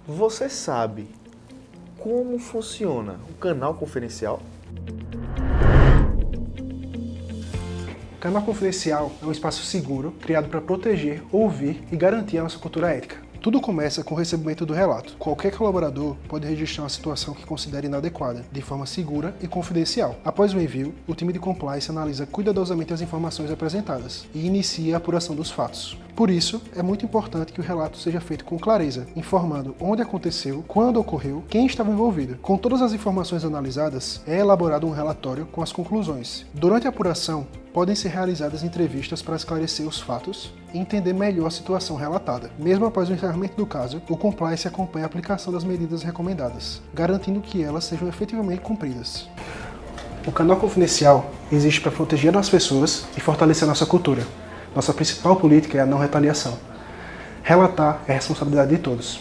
Você sabe como funciona o canal confidencial? O canal confidencial é um espaço seguro criado para proteger, ouvir e garantir a nossa cultura ética. Tudo começa com o recebimento do relato. Qualquer colaborador pode registrar uma situação que considere inadequada, de forma segura e confidencial. Após o envio, o time de compliance analisa cuidadosamente as informações apresentadas e inicia a apuração dos fatos. Por isso, é muito importante que o relato seja feito com clareza, informando onde aconteceu, quando ocorreu, quem estava envolvido. Com todas as informações analisadas, é elaborado um relatório com as conclusões. Durante a apuração, podem ser realizadas entrevistas para esclarecer os fatos e entender melhor a situação relatada. Mesmo após o encerramento do caso, o compliance acompanha a aplicação das medidas recomendadas, garantindo que elas sejam efetivamente cumpridas. O canal confidencial existe para proteger as pessoas e fortalecer a nossa cultura. Nossa principal política é a não retaliação. Relatar é responsabilidade de todos.